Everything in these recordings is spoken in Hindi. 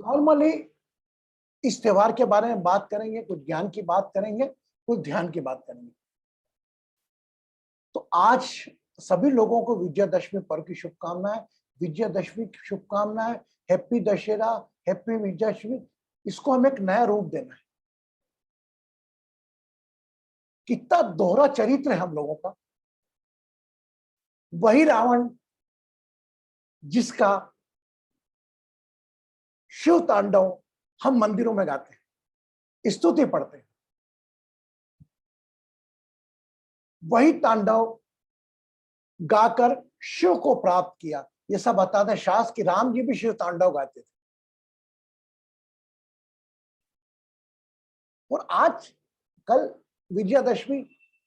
नॉर्मली इस त्योहार के बारे में बात करेंगे, कुछ ज्ञान की बात करेंगे, कुछ ध्यान की बात करेंगे। तो आज सभी लोगों को विजयादशमी पर्व की शुभकामनाएं। विजयादशमी की शुभकामनाएं, हैप्पी दशहरा, हैप्पी विजयादशमी। इसको हमें एक नया रूप देना है। कितना दोहरा चरित्र है हम लोगों का। वही रावण जिसका शिव तांडव हम मंदिरों में गाते हैं, स्तुति पढ़ते हैं, वही तांडव गाकर शिव को प्राप्त किया। ये सब बताते हैं शास्त्र कि राम जी भी शिव तांडव गाते थे। और आज कल विजयादशमी,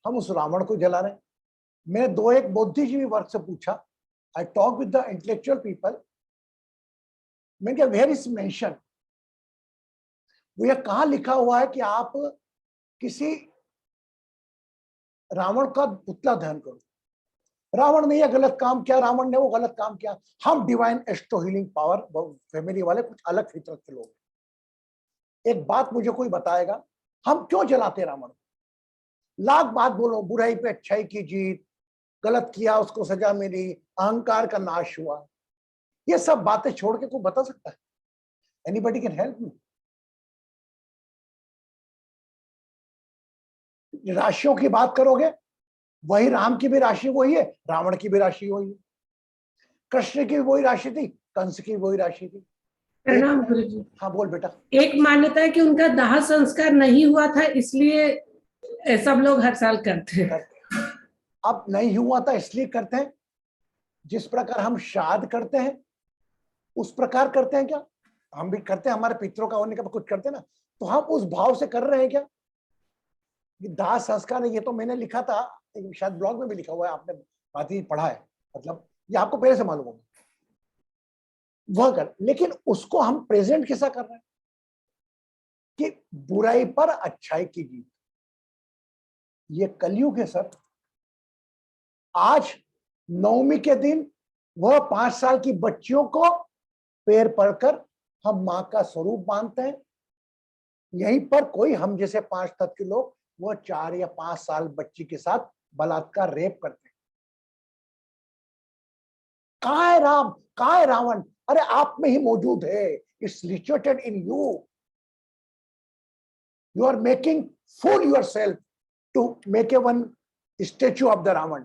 हम उस रावण को जला रहे हैं। मैं दो एक बुद्धिजीवी वर्ग से पूछा, I talk with the intellectual people, मैं क्या वेयर इज मेंशन, वो यह कहां लिखा हुआ है कि आप किसी रावण का पुतला दहन करो। रावण ने यह गलत काम किया, रावण ने वो गलत काम किया। हम divine astro healing power family वाले कुछ अलग फितरत के लोग। एक बात मुझे कोई बताएगा, हम क्यों जलाते रावण? लाख बात बोलो, बुराई पे अच्छाई की जीत, गलत किया उसको सजा मिली, अहंकार का नाश हुआ, ये सब बातें छोड़ के कोई बता सकता है? Anybody can help me? राशियों की बात करोगे, वही राम की भी राशि वही है, रावण की भी राशि वही है, कृष्ण की भी वही राशि थी, कंस की वही राशि थी। प्रणाम गुरु जी। हाँ बोल बेटा। एक मान्यता है कि उनका दाह संस्कार नहीं हुआ था, इसलिए सब लोग हर साल करते हैं। अब नहीं हुआ था इसलिए करते हैं। जिस प्रकार हम श्राद्ध करते हैं उस प्रकार करते हैं क्या? हम भी करते हैं, हमारे पितरों का होने का कुछ करते हैं ना, तो हम उस भाव से कर रहे हैं क्या? दाह संस्कार, ये तो मैंने लिखा था, शायद ब्लॉग में भी लिखा हुआ है, आपने बात ही पढ़ा है, मतलब ये आपको पहले से मालूम होगा वह कर। लेकिन उसको हम प्रेजेंट कैसा कर रहे हैं कि बुराई पर अच्छाई की जीत। ये कलयुग है सर। आज नवमी के दिन वह 5 साल की बच्चियों को पैर पड़कर हम मां का स्वरूप मानते हैं। यहीं पर कोई हम जैसे 5 तत्व के लोग वह 4 या 5 साल बच्ची के साथ बलात्कार रेप करते हैं। कहां है राम, कहां है रावण? अरे आप में ही मौजूद है। It's situated in you. You are making fool yourself to make a one statue of the Ravan.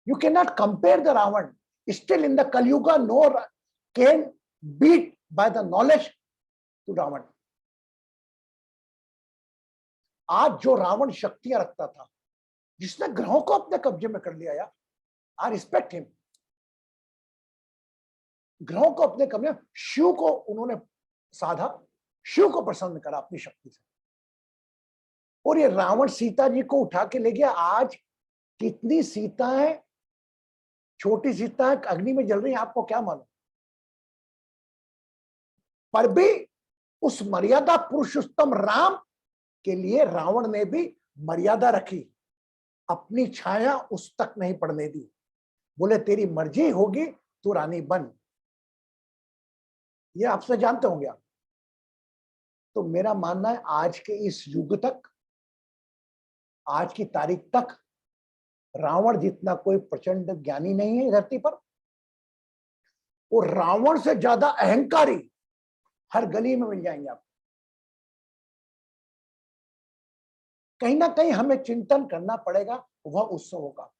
You cannot compare the Ravan. Still in the Kali Yuga, no can beat by the knowledge to Ravan. आज जो रावण शक्तियां रखता था, जिसने ग्रहों को अपने कब्जे में कर लिया यार, आई रिस्पेक्ट हिम। ग्रहों को अपने कब्जे, शिव को उन्होंने साधा, शिव को प्रसन्न करा अपनी शक्ति से। और ये रावण सीता जी को उठा के ले गया। आज कितनी सीताएं, छोटी सीताएं अग्नि में जल रही है, आपको क्या मालूम? पर भी उस मर्यादा पुरुषोत्तम राम के लिए रावण ने भी मर्यादा रखी, अपनी छाया उस तक नहीं पड़ने दी। बोले तेरी मर्जी होगी तू रानी बन। ये आपसे जानते होंगे आप। तो मेरा मानना है आज के इस युग तक, आज की तारीख तक रावण जितना कोई प्रचंड ज्ञानी नहीं है धरती पर। और रावण से ज्यादा अहंकारी हर गली में मिल जाएंगे आप। कहीं ना कहीं हमें चिंतन करना पड़ेगा वह उत्सवों का।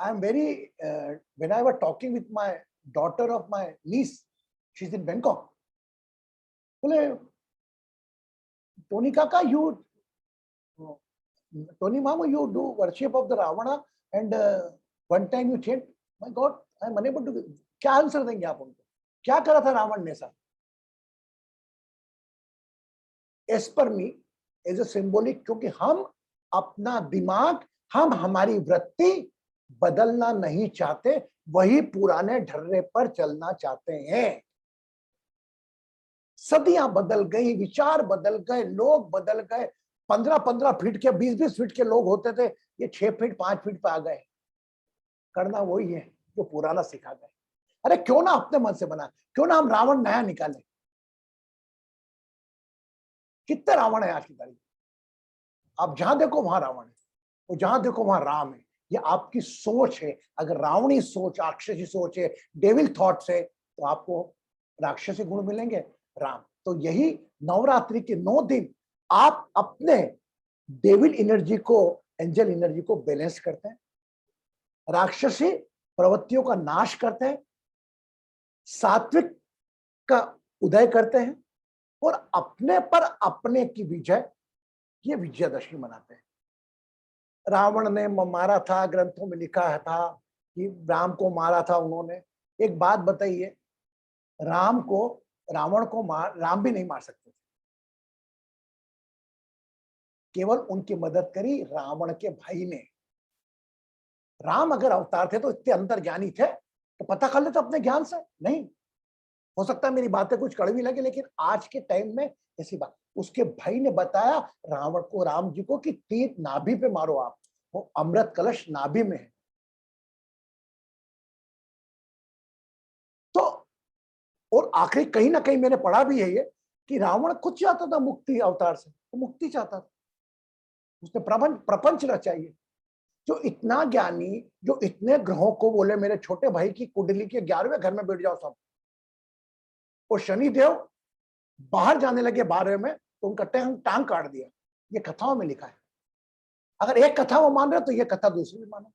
I am very when I was talking with my daughter of my niece, she is in Bangkok, बोले टोनी काका you, Tony Mama, you do worship of the Ravana and one time you chant, my God, I am unable to. क्या आंसर देंगे आप उनको? क्या करा था रावण ने sir? As per me, as a symbolic, क्योंकि हम अपना दिमाग, हम हमारी वृत्ति बदलना नहीं चाहते, वही पुराने ढर्रे पर चलना चाहते हैं। सदियां बदल गई, विचार बदल गए, लोग बदल गए। 15-15 फीट के, 20-20 फीट के लोग होते थे, ये 6 फीट 5 फीट पे आ गए। करना वही है जो पुराना सिखा गए। अरे क्यों ना अपने मन से बना, क्यों ना हम रावण नया निकालें। कितने रावण है आज की तारीख में? आप जहां देखो वहां रावण है, और जहां देखो वहां राम है। ये आपकी सोच है। अगर रावणी सोच, राक्षसी सोच है, डेविल थॉट्स है, तो आपको राक्षसी गुण मिलेंगे, राम। तो यही नवरात्रि के 9 दिन आप अपने डेविल एनर्जी को, एंजल एनर्जी को बैलेंस करते हैं, राक्षसी प्रवृत्तियों का नाश करते हैं, सात्विक का उदय करते हैं, और अपने पर अपने की विजय, ये विजयादशमी मनाते हैं। रावण ने मारा था, ग्रंथों में लिखा था कि राम को मारा था उन्होंने। एक बात बताइए, राम को, रावण को राम भी नहीं मार सकते थे, केवल उनकी मदद करी रावण के भाई ने। राम अगर अवतार थे तो इतने अंतर्ज्ञानी थे तो पता कर लेते अपने ज्ञान से? नहीं। हो सकता है मेरी बातें कुछ कड़वी लगे, लेकिन आज के टाइम में ऐसी बात, उसके भाई ने बताया रावण को, राम जी को, कि तीर नाभि पे मारो आप, वो अमृत कलश नाभि में है। तो और आखिरी कहीं ना कहीं मैंने पढ़ा भी है ये, कि रावण कुछ चाहता था मुक्ति अवतार से, वो मुक्ति चाहता था, उसने प्रपंच रचाइए। जो इतना ज्ञानी, जो इतने ग्रहों को बोले मेरे छोटे भाई की कुंडली के 11वें घर में बैठ जाओ सब, और शनिदेव बाहर जाने लगे 12वें में, तो उनका टांग काट दिया। ये कथाओं में लिखा है। अगर एक कथा वो मान रहे तो ये कथा दूसरी भी मानो।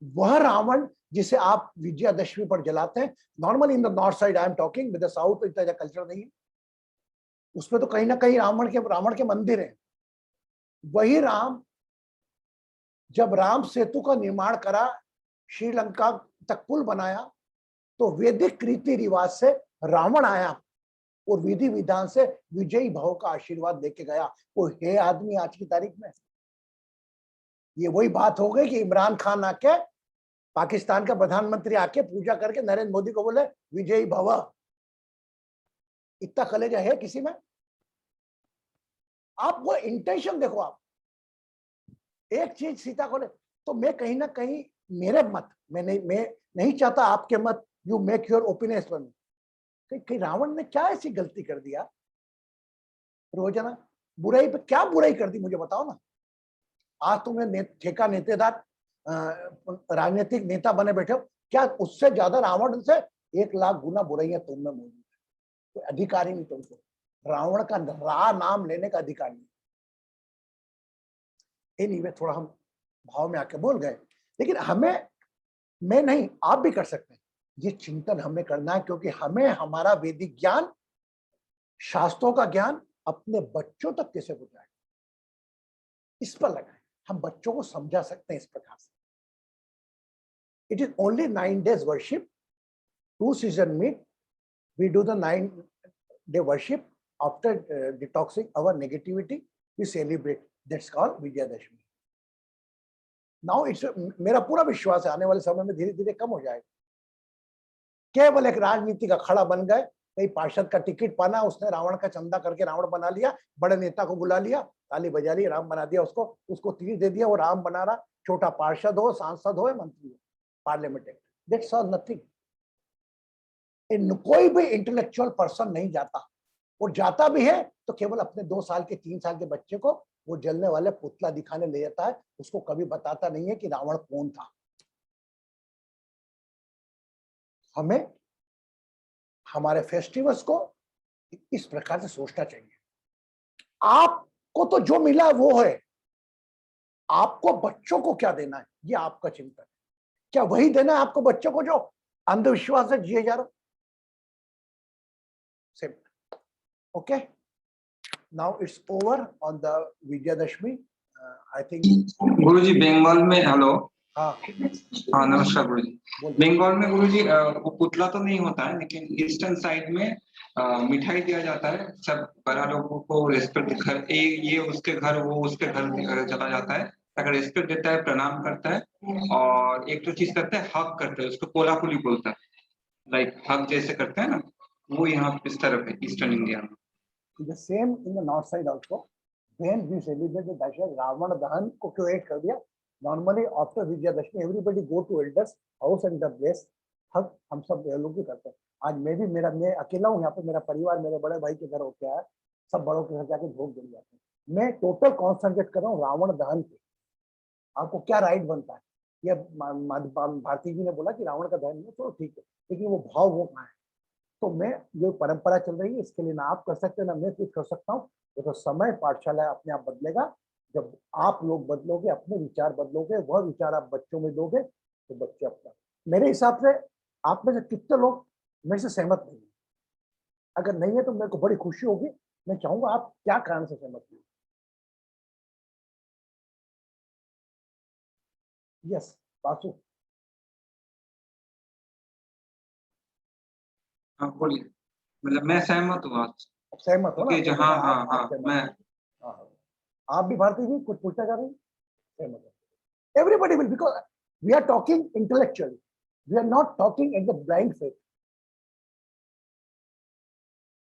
वह रावण जिसे आप विजयादशमी पर जलाते हैं, normally in the north side I am talking, with the south इतना कल्चर नहीं है, उसमें तो कहीं ना कहीं रावण के मंदिर हैं। वही राम, जब राम सेतु का निर्माण करा, श्रीलंका तक पुल बनाया, तो वैदिक रीति रिवाज से रावण आया और विधि विधान से विजयी भाव का आशीर्वाद लेके गया। वो है आदमी आज की तारीख में। ये वही बात हो गई कि इमरान खान आके, पाकिस्तान का प्रधानमंत्री आके पूजा करके नरेंद्र मोदी को बोले विजयी भव। इतना कलेजा है किसी में? आप वो इंटेंशन देखो। आप एक चीज सीता को ले, तो मैं कहीं ना कहीं, मेरे मत, मैं नहीं चाहता आपके मत, you make your opinion for me, कि रावण ने क्या ऐसी गलती कर दिया? रोजाना बुराई पे क्या बुराई कर दी, मुझे बताओ ना। आज तुमने ठेका नेतेदार, राजनीतिक नेता बने बैठे हो, क्या उससे ज्यादा रावण से 1 लाख गुना बुराइयां तुम में मौजूद है? कोई अधिकार ही नहीं तुमको, रावण का रा नाम लेने का अधिकार नहीं। एनीवे, थोड़ा हम भाव में आके बोल गए, लेकिन हमें, मैं नहीं, आप भी कर सकते हैं ये चिंतन हमें करना है, क्योंकि हमें हमारा वैदिक ज्ञान, शास्त्रों का ज्ञान अपने बच्चों तक कैसे पहुंचाए, इस पर लगा है। हम बच्चों को समझा सकते हैं इस प्रकार से। It is only 9 days worship, 2 season meet, we do the 9-day worship. After detoxing our negativity, we celebrate. That's called Vijayadashmi. Now it's मेरा पूरा विश्वास है आने वाले समय में धीरे धीरे कम हो जाएगा। केवल एक राजनीति का खड़ा बन गए, कहीं पार्षद का टिकट पाना, उसने रावण का चंदा करके रावण बना लिया, बड़े नेता को बुला लिया, ताली बजा ली, राम बना दिया उसको तीर दे दिया, वो राम बना रहा, छोटा पार्षद हो, सांसद हो, मंत्री हो, parliament act, that's all nothing. कोई भी इंटेलेक्चुअल पर्सन नहीं जाता, और जाता भी है तो केवल अपने 2 साल के 3 साल के बच्चे को वो जलने वाले पुतला दिखाने ले जाता है, उसको कभी बताता नहीं है कि रावण कौन था। हमें हमारे फेस्टिवल्स को इस प्रकार से सोचना चाहिए। आपको तो जो मिला वो है, आपको बच्चों को क्या देना है ये आपका चिंतन है। क्या वही देना है आपको बच्चों को जो अंधविश्वास से जिए जा रहे? Okay, now it's over on the Vijayadashmi. I think गुरुजी बंगाल में, हेलो, हाँ हाँ नमस्कार गुरुजी। बंगाल में गुरुजी वो पुतला तो नहीं होता है, लेकिन ईस्टर्न साइड में मिठाई दिया जाता है, सब बड़ा लोगों को रेस्पेक्ट, घर ये उसके घर, वो उसके घर चला जाता है, अगर रेस्पेक्ट देता है, प्रणाम करता है, और एक तो चीज करता है, हक करता है, उसको कोलाकुली बोलता है, लाइक हक जैसे करते हैं ना, वो यहाँ इस तरफ है ईस्टर्न इंडिया में। the same in the north side also. When we celebrate the Dashera, Ravan Dahan को क्रिएट कर दिया। Normally after Vijayadashmi, everybody go to elders house and the place, हक हम सब लोग भी करते हैं। आज मैं अकेला हूँ यहाँ पे, मेरा परिवार मेरे बड़े भाई के घर होके आया, सब बड़ों के घर जाके भोग दे जाते हैं। मैं टोटल कॉन्सेंट्रेट कर रहा हूँ रावण दहन पे। आपको क्या राइट बनता है? ये भारती जी ने बोला कि रावण का दहन नहीं, तो ठीक है, लेकिन वो भाव वो कहाँ है? तो मैं जो परंपरा चल रही है इसके लिए ना आप कर सकते ना मैं कुछ कर सकता हूँ। ये तो समय पाठशाला अपने आप बदलेगा। जब आप लोग बदलोगे, अपने विचार बदलोगे, वह विचार आप बच्चों में दोगे, तो बच्चे अपना। मेरे हिसाब से आप में से कितने लोग मेरे से सहमत नहीं है? अगर नहीं है तो मेरे को बड़ी खुशी होगी। मैं चाहूंगा आप क्या कारण से सहमत नहीं? यस बासु। हाँ बोलिए। मतलब मैं सहमत हूँ आज, सहमत हो ना? क्योंकि तो हाँ बेटा हाँ आप हाँ सहमत मैं हो। हाँ हाँ। आप भी भारती जी कुछ पूछना चाह रहे हैं? सहमत है। Everybody will, because we are talking intellectually. We are not talking in the blind faith.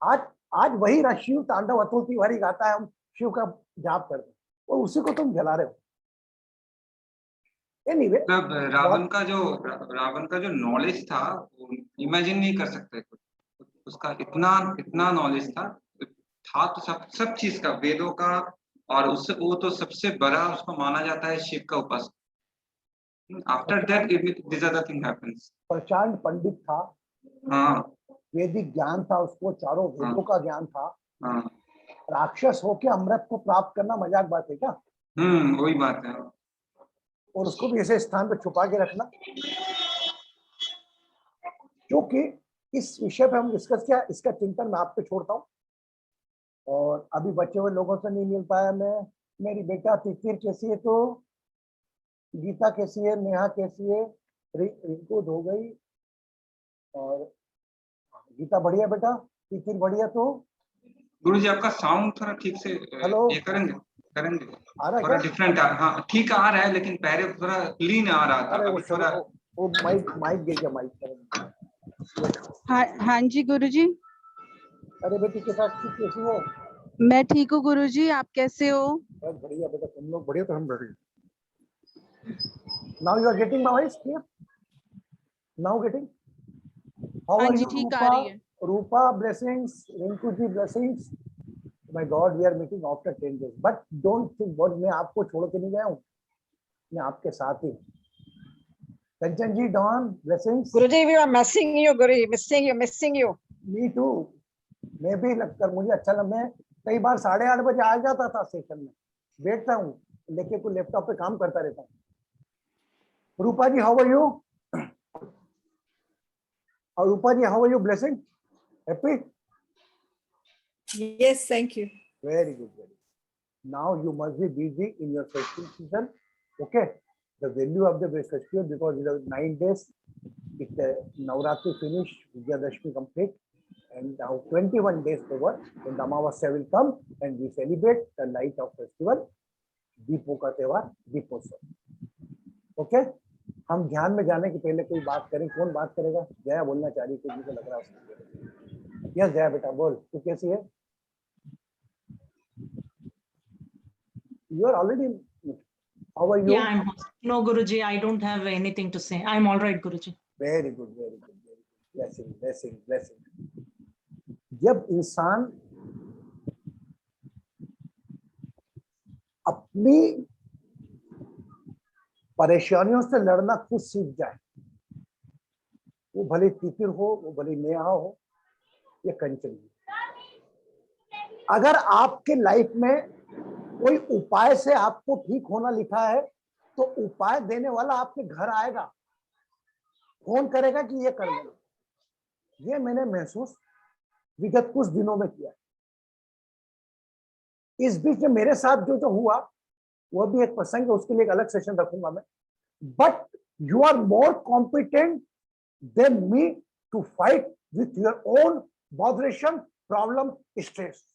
आज आज वही शिव तांडव अतुल तिवारी गाता है, हम शिव का जाप करते हैं, और उसी को तुम जला रहे हो। एनीवे मतलब रावण का जो नॉलेज था वो इमेजिन नहीं कर सकते कुछ। उसका इतना इतना नॉलेज था तो सब चीज का, वेदों का, और उससे वो तो सबसे बड़ा उसको माना जाता है शिव का उपासक। After that this other thing happens. प्रचंड पंडित था, हाँ वैदिक ज्ञान था उसको, चारों हाँ वेदों का ज्ञान था। हाँ। राक्षस होके अमृत को प्राप्त करना मजाक बात है क्या? वही बात है। और उसको भी ऐसे स्थान पर छुपा के रखना। क्योंकि इस विषय पे हम डिस्कस किया, इसका चिंतन मैं आप पे छोड़ता हूँ। और अभी बचे हुए लोगों से नहीं मिल पाया मैं। मेरी बेटा तितिर कैसी है? तो गीता कैसी है? नेहा कैसी है? रिंकू हो गई। और गीता बढ़िया बेटा, तितिर बढ़िया। तो गुरु जी आपका साउंड थोड़ा ठीक से हेलो, ये करेंगे करेंगे आ रहा है थोड़ा क्या? डिफरेंट हाँ ठीक आ रहा है, लेकिन पहले थोड़ा क्लीन आ रहा था, अरे वो अभी थोड़ा। वो माइक माइक गिर गया, माइक। हाँ हाँ जी गुरुजी। अरे बेटी के साथ कैसी हो? मैं ठीक हूँ गुरुजी, आप कैसे हो? बहुत बढ़िया बेटा, तुम लोग बढ़िया तो हम बढ़िया। Now you are getting my voice clear? Now getting? How हाँ आर जी यू ठीक आ रूपा? रही है। Rupa blessings, Rinku ji blessings. My god, we are meeting after 10 days, but don't think बहुत मैं आपको छोड़ के नहीं गया हूँ, मैं आपके साथ ही। कंचन जी, डॉन blessings. Guruji, we are missing you, Guruji. Missing you. Me too. मैं भी लगकर मुझे अच्छा लगा। मैं कई बार 8:30 बजे आ जाता था सेशन में, बैठता हूँ लेके कोई लैपटॉप पे काम करता रहता हूँ। Rupa ji how are you? और Rupa ji how are you? Blessing, happy? Yes, thank you. Very good, very good. Now you must be busy in your festival season. Okay, the value of the festival, because it is 9 days. It's Navratri finished, Vijayadashmi complete, and now 21 days over. Then the Amavasya will come and we celebrate the light of festival, दीपों का त्योहार, दीपोत्सव। ओके, हम ध्यान में जाने के पहले कोई बात करें। कौन बात करेगा? जया बोलना चाह रही थी, मुझे लग रहा है। यस जया बेटा बोल, तू कैसी है? You are already. How are you? Yeah, no, Guruji, I don't have anything to say. I'm all right, Guruji. Very good, very good, very good. Blessing, blessing, blessing. जब इंसान अपनी परेशानियों से लड़ना खुद सीख जाए, वो भले तितिर हो, वो भले नेहा हो, या कंचन हो, अगर आपके लाइफ में कोई उपाय से आपको ठीक होना लिखा है, तो उपाय देने वाला आपके घर आएगा। कौन करेगा कि ये कर लेना? ये मैंने महसूस विगत कुछ दिनों में किया। इस बीच में मेरे साथ जो हुआ वो भी एक प्रसंग है, उसके लिए एक अलग सेशन रखूंगा मैं। But you are more competent than me to fight with your own botheration, problem, stress.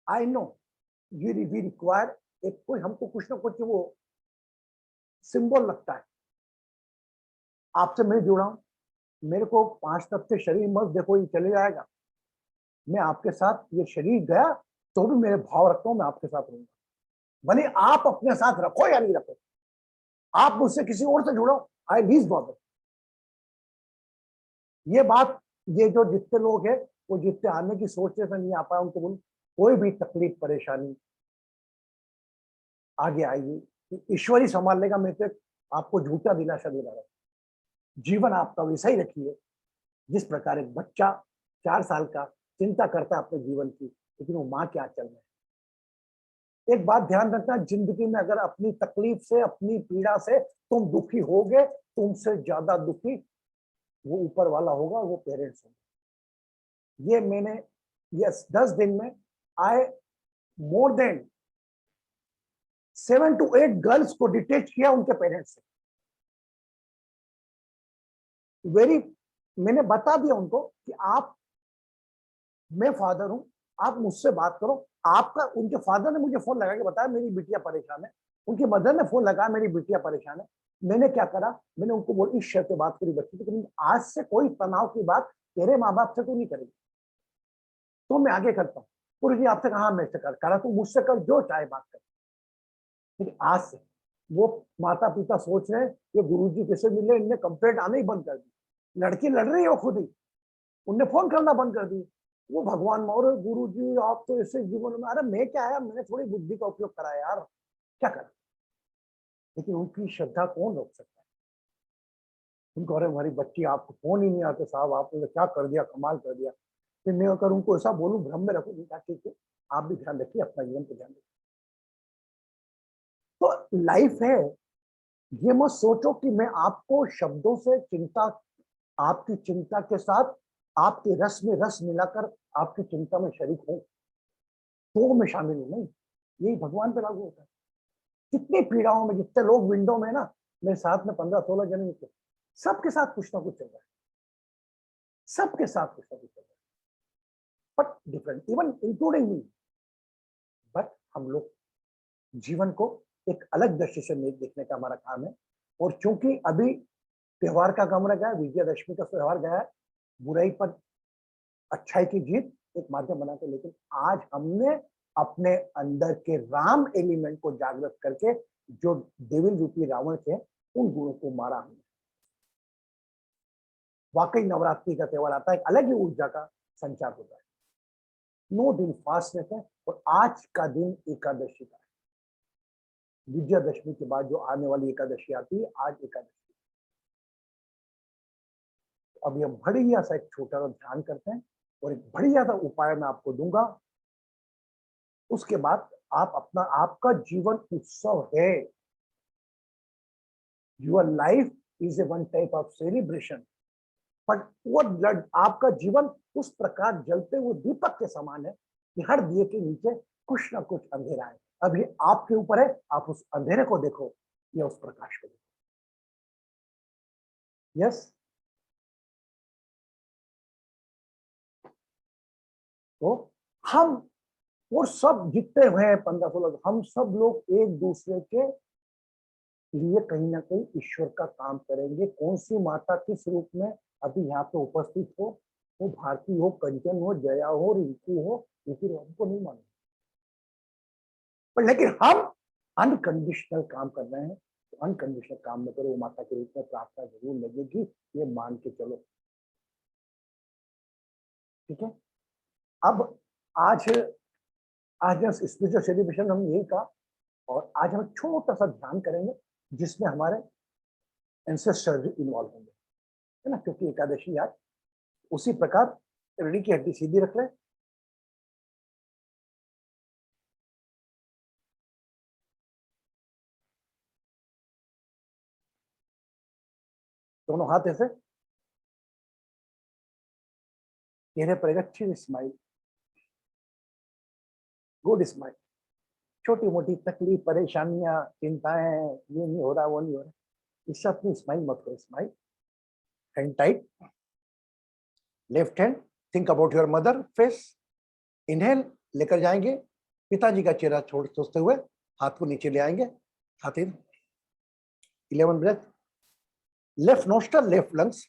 I know we require एक कोई, हमको कुछ ना कुछ वो सिंबल लगता है। आपसे मैं जुड़ा हूं, मेरे को 5 तत्व शरीर मत देखो, ये चले जाएगा। मैं आपके साथ, ये शरीर गया तो भी मेरे भाव रखता हूं, मैं आपके साथ रहूंगा, भले आप अपने साथ रखो या नहीं रखो। आप मुझसे किसी और से जुड़ो, आई लीज बॉदर। ये बात, ये जो जितने लोग हैं वो जितने आने की सोचने से नहीं आ पाए, उनको बोल कोई भी तकलीफ परेशानी आगे आएगी ईश्वर ही संभाल लेगा। मैं तो आपको झूठा दिलासा दे रहा हूं, जीवन आपका वैसा ही रखिए जिस प्रकार एक बच्चा 4 साल का चिंता करता है अपने जीवन की, लेकिन वो माँ के आंचल में। एक बात ध्यान रखना, जिंदगी में अगर अपनी तकलीफ से, अपनी पीड़ा से तुम दुखी होगे, तुमसे ज्यादा दुखी वो ऊपर वाला होगा, वो पेरेंट्स होंगे। ये मैंने 10 दिन में आई मोर देन 7 to 8 गर्ल्स को डिटेच किया उनके पेरेंट्स से। मैंने बता दिया उनको कि आप, मैं फादर हूं, आप मुझसे बात करो। आपका, उनके फादर ने मुझे फोन लगा के बताया मेरी बिटिया परेशान है, उनकी मदर ने फोन लगाया मेरी बिटिया परेशान है। मैंने क्या करा, मैंने उनको बोल इस शर्त पे बात करी बच्ची की, आज से कोई तनाव की बात तेरे माँ बाप से तो नहीं करेगी, तो मैं आगे करता हूँ। गुरु जी आपसे कहा, मैं से करा तू मुझसे कर, जो चाहे बात कर। लेकिन आज से वो माता पिता सोच रहे हैं ये गुरुजी कैसे मिले, इनने कंप्लेंट आने ही बंद कर दी। लड़की लड़ रही है वो खुद ही, उनने फोन करना बंद कर दी। वो भगवान मोर, गुरुजी आप तो ऐसे जीवन में, अरे मैं क्या है, मैंने थोड़ी बुद्धि का उपयोग करा यार, क्या कर। लेकिन उनकी श्रद्धा कौन रोक सकता है। उनको, अरे हमारी बच्ची, आपको फोन ही नहीं आते साहब, आपने क्या कर दिया, कमाल कर दिया। फिर मैं अगर उनको ऐसा बोलूं, भ्रम में रखूं, ठीक है आप भी ध्यान रखिए, अपना जीवन को ध्यान रखिए। तो लाइफ है, ये मत सोचो कि मैं आपको शब्दों से चिंता, आपकी चिंता के साथ आपके रस में रस मिलाकर आपकी चिंता में शरीक हूं तो मैं शामिल हूं, नहीं। यही भगवान पे लागू होता है। कितनी पीड़ाओं में, जितने लोग विंडो में ना, मेरे साथ में 15-16 जने निकले, सबके साथ कुछ ना कुछ चल रहा है, सबके साथ कुछ ना कुछ चल रहा है, but different, even including me. But हम लोग जीवन को एक अलग दृष्टि से देखने का हमारा काम है। और चूंकि अभी त्योहार का कमरा गया, विजयादशमी का त्योहार गया है, बुराई पर अच्छाई की जीत एक माध्यम बनाते, लेकिन आज हमने अपने अंदर के राम एलिमेंट को जागृत करके जो देविल रूपी रावण थे उन गुणों को मारा हमने। वाकई नवरात्रि का त्योहार आता है, एक अलग ही ऊर्जा का संचार होता है। 9 दिन फास्ट रहते हैं और आज का दिन एकादशी का है। विजयादशमी के बाद जो आने वाली एकादशी आती है, आज एकादशी। अब हम बढ़िया सा एक छोटा सा ध्यान करते हैं और एक बढ़िया सा उपाय मैं आपको दूंगा। उसके बाद आप अपना, आपका जीवन उत्सव है। Your life is a one type of celebration, but वो आपका जीवन उस प्रकार जलते हुए दीपक के समान है कि हर दिए के नीचे कुछ ना कुछ अंधेरा है। अब ये आपके ऊपर है, आप उस अंधेरे को देखो या उस प्रकाश को देखो। यस, तो हम और सब जितने हैं 15-16, हम सब लोग एक दूसरे के लिए कहीं ना कहीं ईश्वर का काम करेंगे। कौन सी माता किस रूप में अभी यहाँ पे उपस्थित हो, वो भारती हो, कंचन हो, जया हो, रिंकू हो, लेकिन हमको नहीं मालूम, पर लेकिन हम अनकंडीशनल काम कर रहे हैं। तो अनकंडीशनल काम में करो, वो माता के रूप में प्रार्थना जरूर लगेगी, ये मान के चलो, ठीक है। अब आज स्पिरिचुअल सेलिब्रेशन हम यही कहा, और आज हम छोटा सा ध्यान करेंगे जिसमें हमारे एंसेस्टर इन्वॉल्व होंगे, है ना, क्योंकि एकादशी आज। उसी प्रकार रीढ़ की हड्डी सीधी रख लें, दोनों हाथ ऐसे, चेहरे पर एक अच्छी स्माइल, गुड स्माइल। छोटी मोटी तकलीफ, परेशानियां, चिंताएं, ये नहीं हो रहा, वो नहीं हो रहा, इससे अपनी स्माइल मत करो। Smile, hand tight, left hand, think about your mother face. Inhale लेकर जाएंगे, पिताजी का चेहरा छोड़ सोचते हुए हाथ को नीचे ले आएंगे, हाथ in, 11 breath, left nostril, left lungs,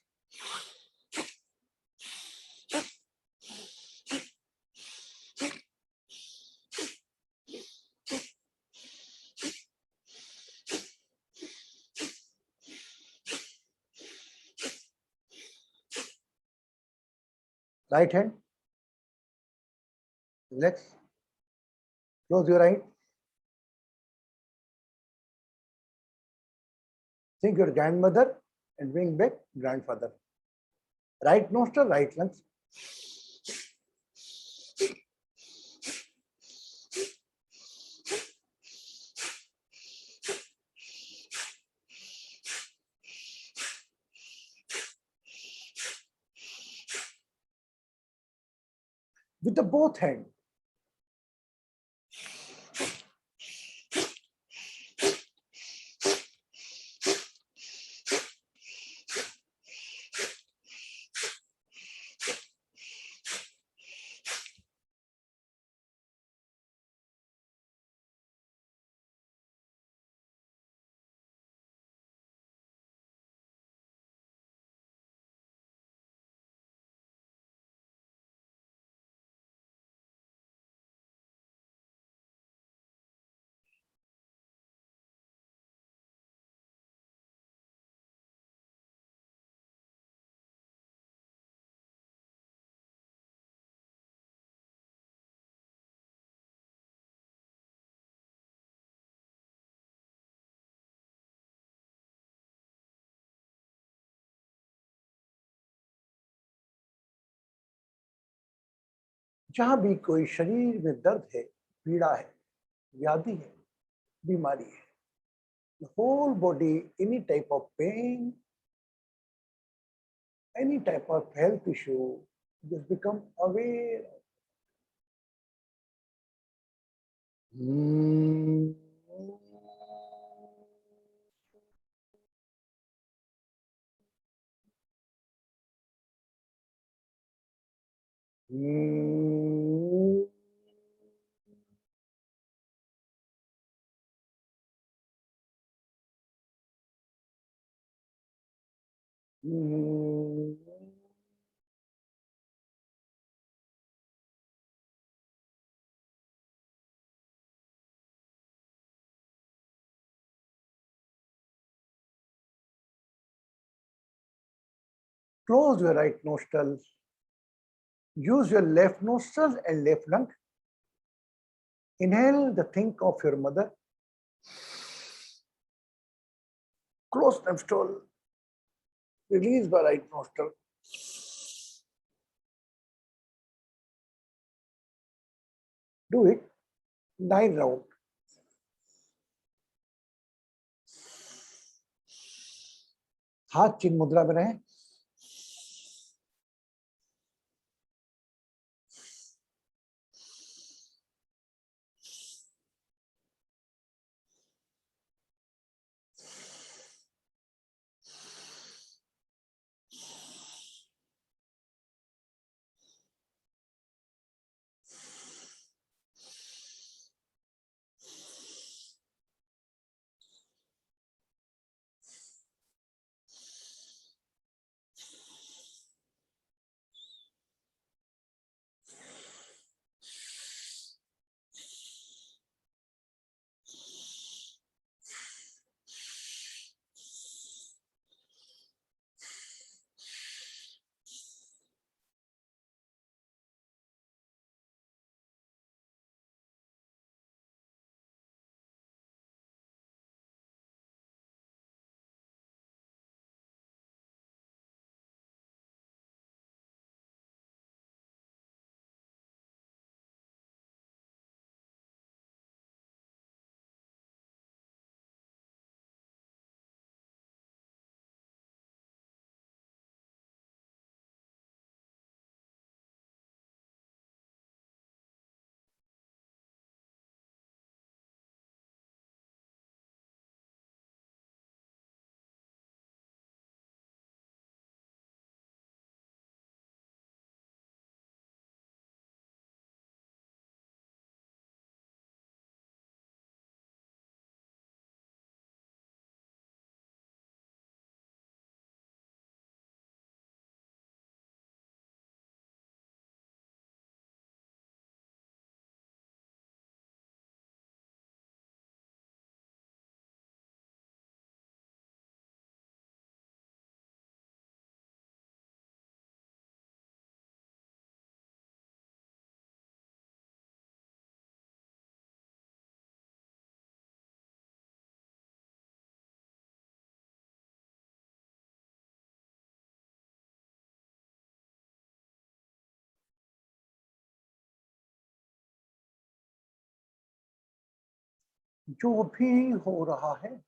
Right hand. Relax. Close your eyes. Think your grandmother and bring back grandfather. Right nostril, right lungs. With the both hand. जहां भी कोई शरीर में दर्द है, पीड़ा है, व्याधि है, बीमारी है, the whole body, any type of pain, any type of health issue, just become aware. Close your right nostril. Use your left nostril and left lung. Inhale the think of your mother. Close nostril. Release by right nostril. Do it 9 rounds. हाथ चिन्ह मुद्रा में रहे. जो भी हो रहा है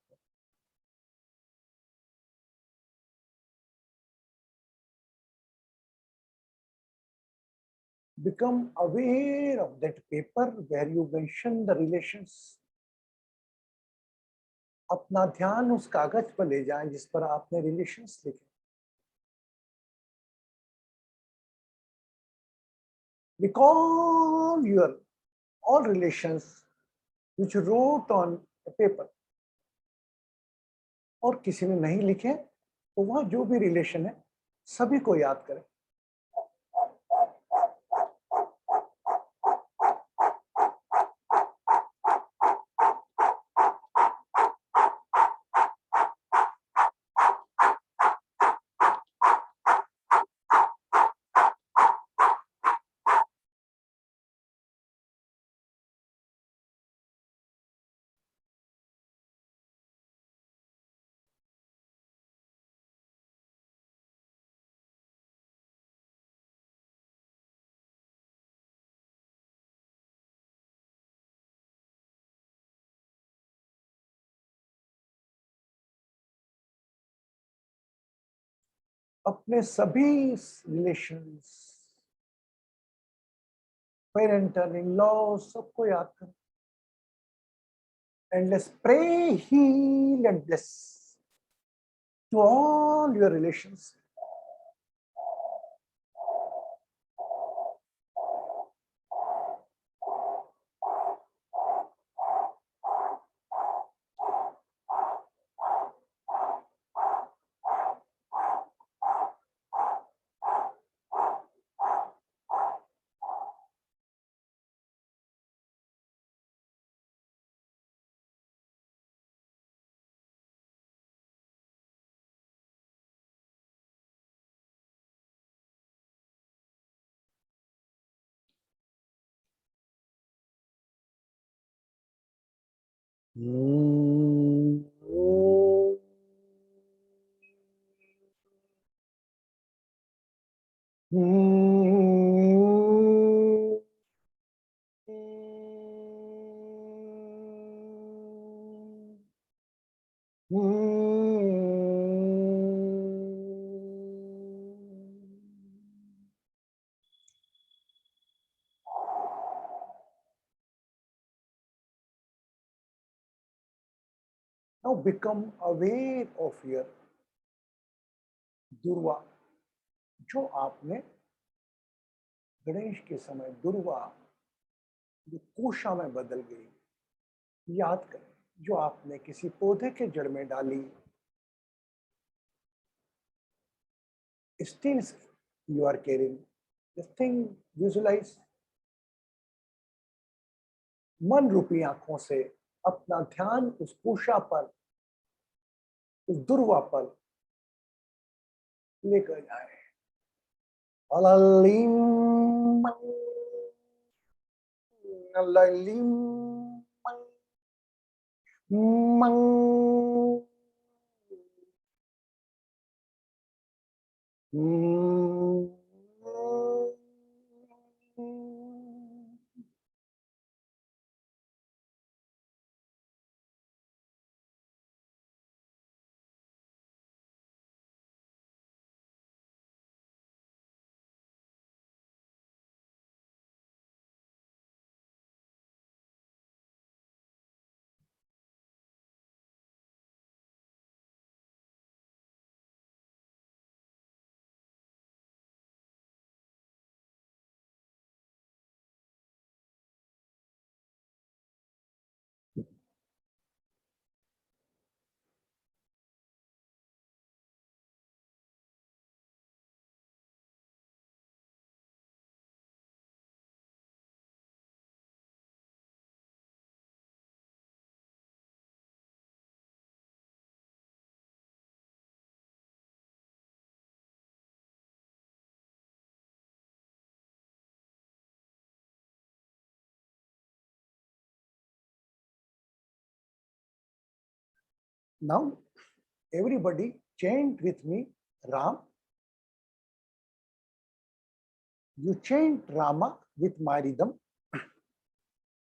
become aware of that paper where you mention the relations. अपना ध्यान उस कागज पर ले जाएं जिस पर आपने रिलेशंस लिखे. Recall your all relations which you wrote on a paper. और किसी ने नहीं लिखे तो वह जो भी रिलेशन है सभी को याद करें. अपने सभी रिलेशंस, पेरेंटल, इन लॉ, सबको याद करें. And let's pray, heal and bless to all your relations. Now become aware of your दुर्वा, जो आपने गणेश के समय दुर्वा जो कोशा में बदल गई, याद करें. जो आपने किसी पौधे के जड़ में डाली, still you are carrying this thing. Visualize. मन रूपी आंखों से अपना ध्यान उस कोशा पर, उस दुर्वा पर लेकर जाए. अललिम अललिम Now everybody chant with me Ram. You chant Rama with my rhythm.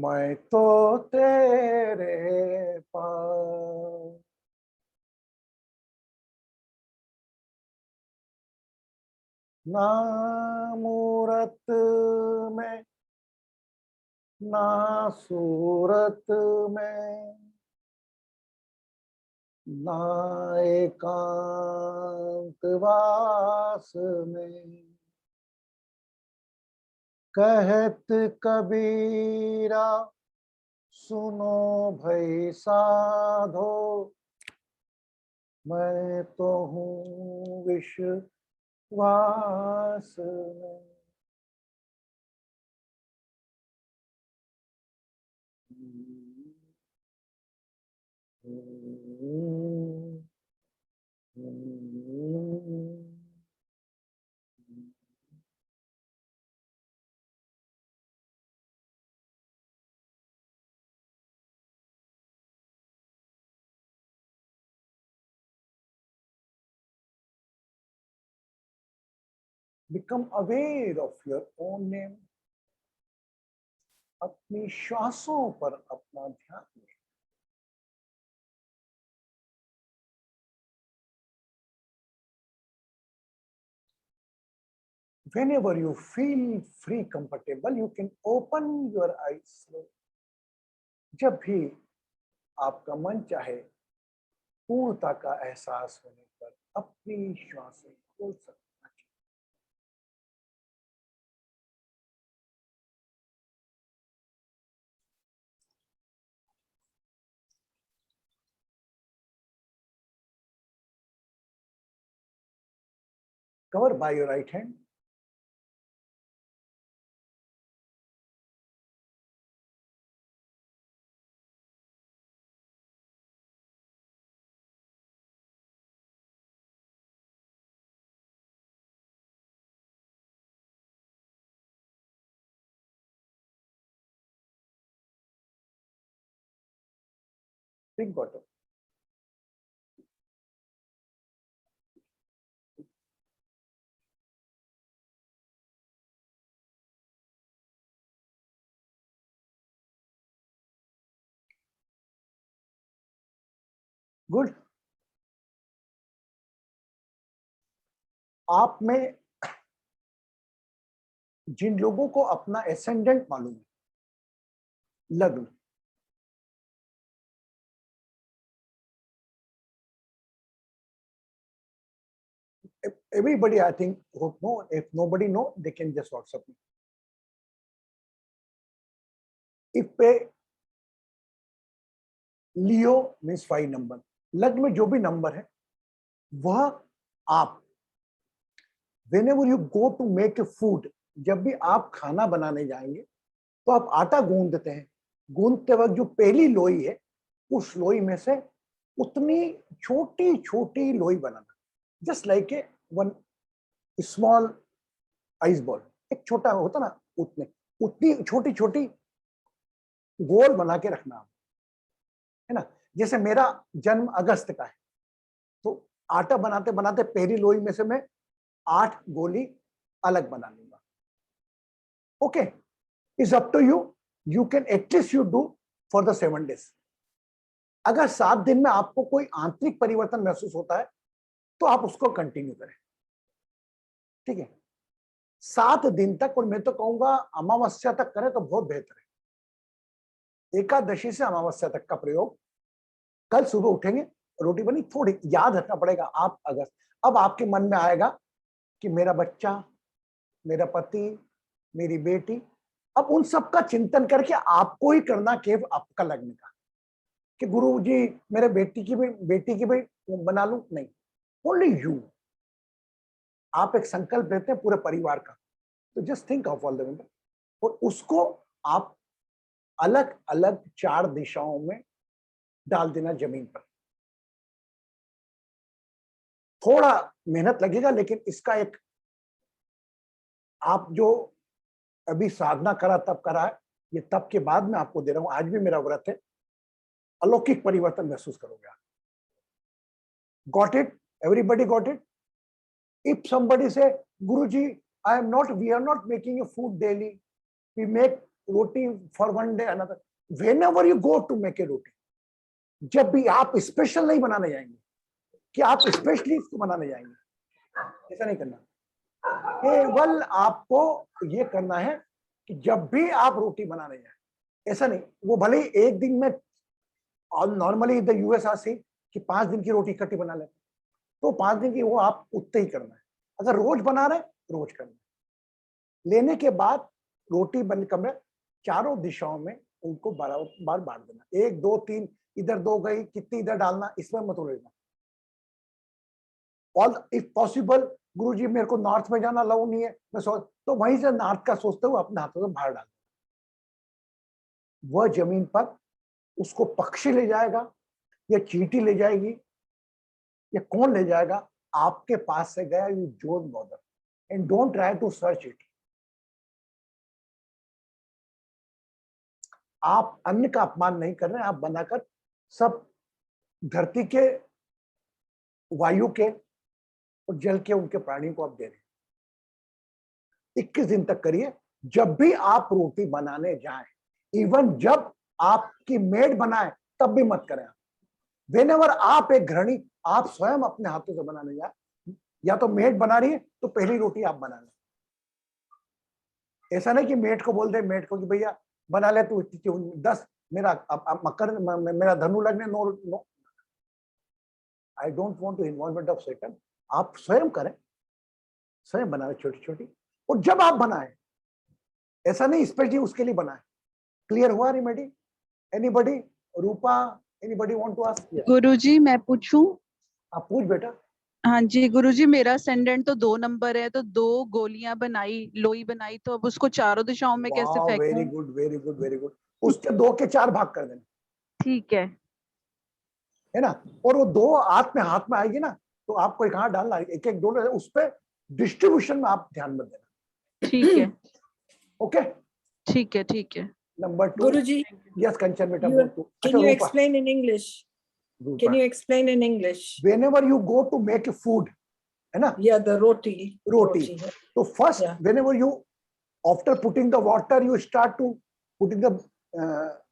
मैं तो तेरे पास ना मूरत में ना सूरत में ना एकांतवास में, कहत कबीरा सुनो भई साधो, मैं तो हूँ विश्वास में। Become aware of your own name. अपनी श्वासों पर अपना ध्यान दें। Whenever you feel free, comfortable, you can open your eyes. जब भी आपका मन चाहे पूर्णता का एहसास होने पर अपनी श्वासें खोल सकते हैं। Cover by your right hand. Drink water. Good. आप में जिन लोगों को अपना एसेंडेंट मालूम है, लग्न, everybody I think would know. If nobody know, they can just WhatsApp me. If Leo means 5 number, लग्न में जो भी नंबर है वह आप whenever you go to make a food, जब भी आप खाना बनाने जाएंगे तो आप आटा गूंदते हैं। गूंदते वक्त जो पहली लोई है उस लोई में से उतनी छोटी छोटी लोई बनाना, just like a one small ice ball, एक छोटा होता ना उतनी छोटी छोटी गोल बना के रखना है ना। जैसे मेरा जन्म अगस्त का है तो आटा बनाते बनाते पहली लोई में से मैं 8 गोली अलग बना लूंगा। Okay, is up to you, you can at least you do for the 7 days। अगर 7 दिन में आपको कोई आंतरिक परिवर्तन महसूस होता है तो आप उसको कंटिन्यू करें, ठीक है। 7 दिन तक, और मैं तो कहूंगा अमावस्या तक करें तो बहुत बेहतर है। एकादशी से अमावस्या तक का प्रयोग। कल सुबह उठेंगे, रोटी बनी, थोड़ी याद रखना पड़ेगा आप अगस्त। अब आपके मन में आएगा कि मेरा बच्चा, मेरा पति, मेरी बेटी, अब उन सब का चिंतन करके आपको ही करना केवल आपका लगने का कि गुरु जी मेरे बेटी की भी बना लूं, नहीं, ओनली यू। आप एक संकल्प लेते हैं पूरे परिवार का, तो just think of all the member, और उसको आप अलग अलग 4 दिशाओं में डाल देना जमीन पर। थोड़ा मेहनत लगेगा, लेकिन इसका एक आप जो अभी साधना करा तब करा है, ये तब के बाद में आपको दे रहा हूं। आज भी मेरा व्रत है, अलौकिक परिवर्तन महसूस करोगे आप। Got it? Everybody got it? If somebody say, Guruji, we are not making a food daily. We make roti for one day, another. Whenever you go to make a roti, जब भी आप स्पेशल नहीं बनाने जाएंगे कि आप स्पेशली इसको बनाने जाएंगे, ऐसा नहीं करना। केवल आपको ये करना है कि जब भी आप रोटी बनाने जाए, ऐसा नहीं, वो भले ही एक दिन में, और नॉर्मली द यूएस आसी कि 5 दिन की रोटी इकट्ठी बना लेते, तो 5 दिन की वो आप उतने ही करना है। अगर रोज बना रहे, रोज करना है। लेने के बाद रोटी बन कर चारों दिशाओं में उनको बार बांट देना, 1 2 3, इधर 2 गई, कितनी इधर डालना, इसमें मत उलझना। और इफ पॉसिबल, गुरुजी मेरे को नॉर्थ में जाना अलाउ नहीं है, मैं सोच, तो वहीं से नॉर्थ का सोचते हुए अपने हाथों से बाहर डाल, वह जमीन पर उसको पक्षी ले जाएगा या चींटी ले जाएगी या कौन ले जाएगा, आपके पास से गया, you don't bother and don't try to search it. आप अन्न का अपमान नहीं कर रहे हैं, आप बनाकर सब धरती के, वायु के और जल के उनके प्राणियों को आप दे रहे हैं। 21 दिन तक करिए। जब भी आप रोटी बनाने जाएं, इवन जब आपकी मेड बनाए तब भी मत करें। वेनेवर आप एक गृहिणी, आप स्वयं अपने हाथों से बनाने जाए, या तो मेड बना रही है तो पहली रोटी आप बना लें। ऐसा नहीं कि मेड को बोल दे, मेड को कि भैया बना ले तू 10, मेरा मकर मेरा धनु लगने, no, I don't want to involvement of Satan. आप स्वयं करें, स्वयं बनाए छोटी छोटी, और जब आप बनाए, ऐसा नहीं स्पेशली उसके लिए बनाए। क्लियर हुआ remedy? Anybody? Rupa, anybody want to ask? Guruji मैं पूछूं? आप पूछ बेटा। हाँ जी गुरुजी, मेरा असेंडेंट तो 2 नंबर है, तो 2 गोलियां बनाई, लोई बनाई, तो अब उसको चारों दिशाओं में कैसे फेंकूं? Very good, very good, very good. उसके 2 के 4 भाग कर देना, ठीक है ना? और वो 2 हाथ में आएगी ना, तो आपको कहाँ डालना, एक एक डोले, उस पर डिस्ट्रीब्यूशन में आप ध्यान मत देना। ठीक है ओके, ठीक है ठीक है। नंबर 2। Guruji, यस कंचन बेटा, can you explain in English? Can you explain in English? Whenever you go to make a food, है ना? Yeah, the roti. Yeah. So first, whenever you, after putting the water, you start to putting the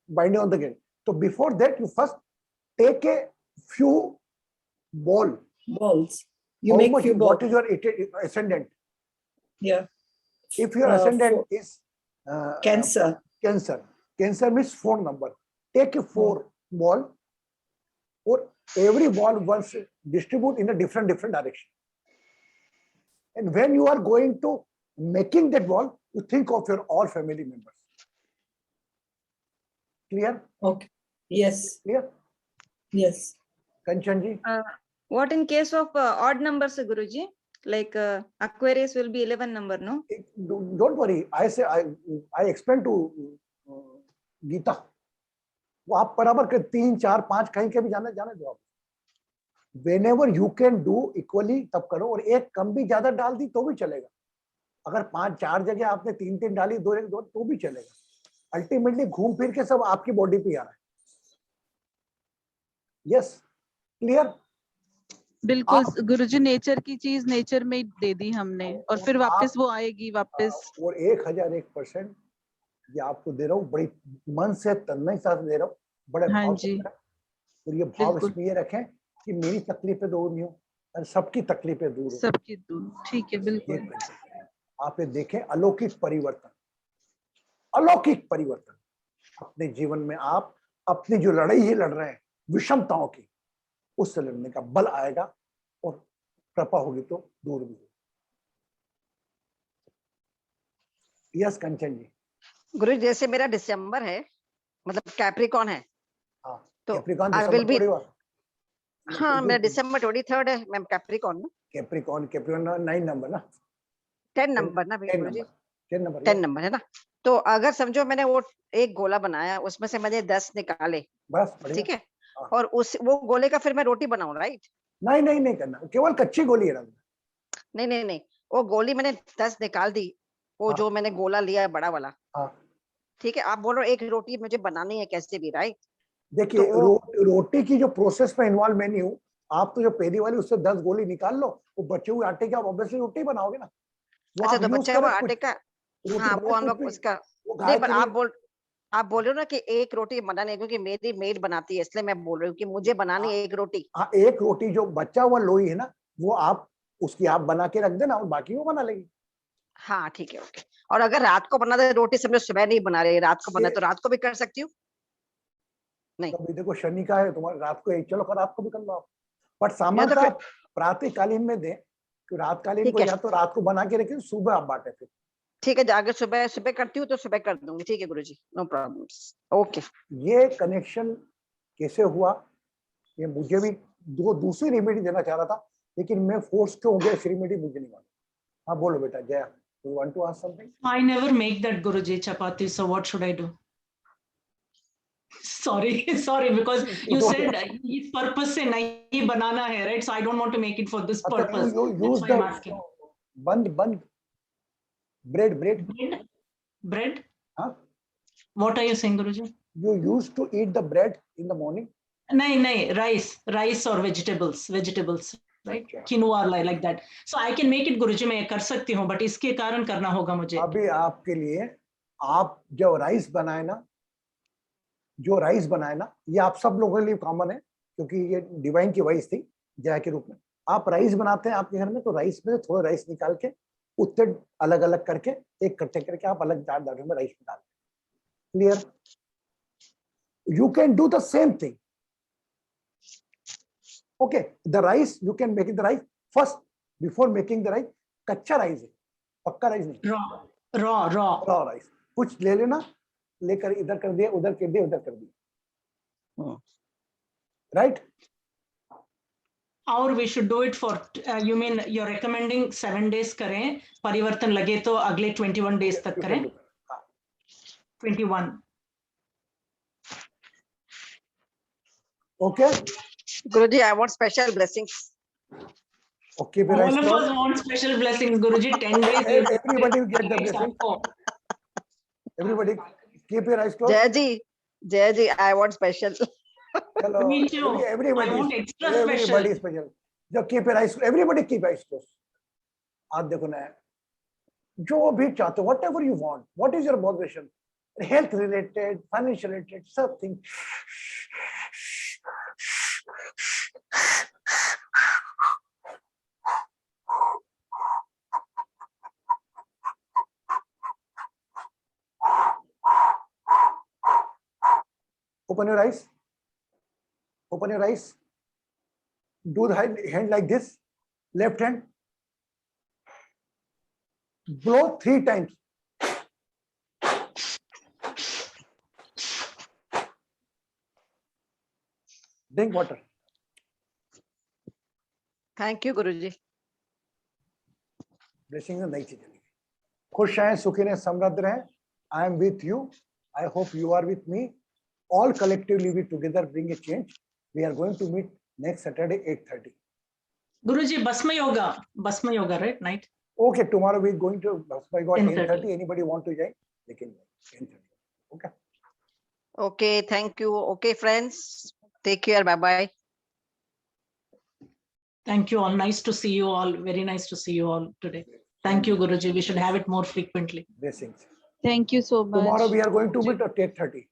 binding on the grain. So before that, you first take a few balls. You How make much, few balls. what is your ascendant? Yeah. If your ascendant is Cancer. Cancer means 4 number. Take a 4 ball, or every ball once distribute in a different direction. And when you are going to making that ball, you think of your all family members. Clear? Okay. Yes. Clear? Yes. Kanchan ji? What in case of odd numbers, Guruji? Like Aquarius will be 11 number, no? Don't worry. I explain to Gita. वो आप बराबर के 3 4 5 कहीं के भी जाने दो आप। Whenever you can do equally तब करो, और एक कम भी ज्यादा डाल दी तो भी चलेगा। अगर 4 जगह आपने 3 डाली, 2 तो भी चलेगा। अल्टीमेटली घूम फिर के सब आपकी बॉडी पे आ रहा है। Yes, clear? बिल्कुल गुरुजी, नेचर की चीज नेचर में ही दे दी हमने, और फिर वापस वो आएगी वापस। और 1001% ये आपको दे रहा हूँ, बड़ी मन से तन्मय साथ दे रहा हूँ, बड़े भाव से। और ये भाव इसमें ये रखें कि मेरी तकलीफें दूर नहीं हो और सबकी तकलीफें दूर हो। सबकी दूर, ठीक है, बिल्कुल। आप ये देखें, अलौकिक परिवर्तन, अलौकिक परिवर्तन अपने जीवन में। आप अपनी जो लड़ाई ही लड़ रहे हैं विषमताओं की, उससे लड़ने का बल आएगा, और कृपा होगी तो दूर भी होगी। यस कंचन जी? गुरु, जैसे मेरा दिसंबर है, मतलब कैप्रिकॉन है, तो कैप्रिकॉन I will be, हाँ, मेरा दिसंबर 23 है, मैं कैप्रिकॉन ना। कैप्रिकॉन 9 नंबर ना, 10 नंबर ना गुरु जी, 10 नंबर, 10 नंबर है ना। तो अगर समझो मैंने वो एक गोला बनाया, उसमें से मैंने 10 निकाले, बस ठीक है, और वो गोले का फिर मैं रोटी बनाऊं, राइट? नहीं करना, केवल कच्ची गोली है। नहीं, वो गोली मैंने 10 निकाल दी, वो जो मैंने गोला लिया है बड़ा वाला, ठीक है। आप बोल रहे हो एक रोटी मुझे बनानी है कैसे भी, राइट? देखिए, रोटी की जो प्रोसेस में इन्वॉल्व मैं नहीं हूँ। आप तो जो पहली वाली, उससे 10 गोली निकाल लो, वो बचे हुए आटे की आप ऑब्वियसली रोटी बनाओगे ना। अच्छा, तो बच्चा हुआ आटे का, हाँ, वो हम लोग उसका वो नहीं, गाय पर के आप लिए बोल रहे हो ना कि एक रोटी बनाने, क्योंकि मेरी मेड बनाती है, इसलिए मैं बोल रही हूँ कि मुझे बनानी है एक रोटी। हाँ, एक रोटी जो बचा हुआ लोई है ना, वो आप उसकी आप बना के रख देना और बाकी वो बना लेगी। हाँ ठीक है, ओके। और अगर रात को बना दे रोटी, समझो सुबह नहीं बना रही, रात को बना, तो रात को भी कर सकती हूँ? नहीं, कभी देखो शनि का है तुम्हारे, रात को एक चलो कर रात को भी कर लो आप, बट या सामान तो आप फिर प्रातःकालीन में दें, कि रातकालीन ठीक को है, या तो रात को बना के रखें, सुबह आप बांटे फिर। ठीक है, अगर सुबह सुबह करती हूँ तो सुबह कर दूंगी, ठीक है गुरुजी, नो प्रॉब्लम, ओके। ये कनेक्शन कैसे हुआ, ये मुझे भी दूसरी रेमेडी देना चाह रहा था, लेकिन मैं फोर्स क्यों हो गया इस रेमेडी मुझे नहीं मालूम। हाँ बोलो बेटा Jaya, you want to ask something? I never make that Guruji chapati, so what should I do? Sorry, sorry, because you said इस purpose से नहीं बनाना है, right? So I don't want to make it for this अच्छा, purpose. you use That's why I'm the asking. band bread Bread? हाँ, What are you saying, Guruji? you used to eat the bread in the morning? नहीं, rice or vegetables, right? अच्छा, Quinoa like that. So I can make it, Guruji, मैं कर सकती हूँ, but इसके कारण करना होगा मुझे. अभी आपके लिए, आप जब राइस बनाए ना, जो राइस बनाए ना, ये आप सब लोगों के लिए कॉमन है, क्योंकि ये डिवाइन की वॉइस थी जया के रूप में। आप राइस बनाते हैं आपके घर में, तो राइस में थोड़ा राइस निकाल के उत्तर अलग अलग करके एक इकट्ठे करके आप अलग दाने में राइस डाल, clear? You can do the same thing, okay? The rice you can make the rice first before making the rice. कच्चा राइस है, पक्का राइस नहीं, रॉ राइस कुछ ले लेना, लेकर इधर कर दिया, उधर कर दिया, उधर कर दिया, राइट? और we should do it for, you mean you're recommending 7 days करें, परिवर्तन लगे तो अगले 21 days तक करें? 21. Okay. Guruji, I want special blessings. Okay, all of us want special blessings, Guruji. 10 days. Everybody will get the blessing. Everybody, keep your eyes closed. Jaya ji, I want special. Hello. Me too. Everybody, I want extra everybody special. Just keep your eyes. Everybody keep eyes closed. आप देखो ना, जो भी चाहते हो, whatever you want. What is your motivation? Health related, financial related, something. Open your eyes. Open your eyes. Do the hand like this. Left hand. Blow 3 times. Drink water. Thank you, Guruji. Blessings and nice. खुश रहें, सुखी रहें, समृद्ध रहें. I am with you. I hope you are with me. All collectively we together bring a change. We are going to meet next Saturday 8:30. Guruji, Basma Yoga, right? Night. Okay, tomorrow we are going to Basma Yoga 10:30. Anybody want to join? They can join 10:30. Okay. Okay, thank you. Okay, friends. Take care. Bye-bye. Thank you all. Nice to see you all. Very nice to see you all today. Thank you, Guruji. We should have it more frequently. Blessings. Thank you so much. Tomorrow we are going to meet at 8:30.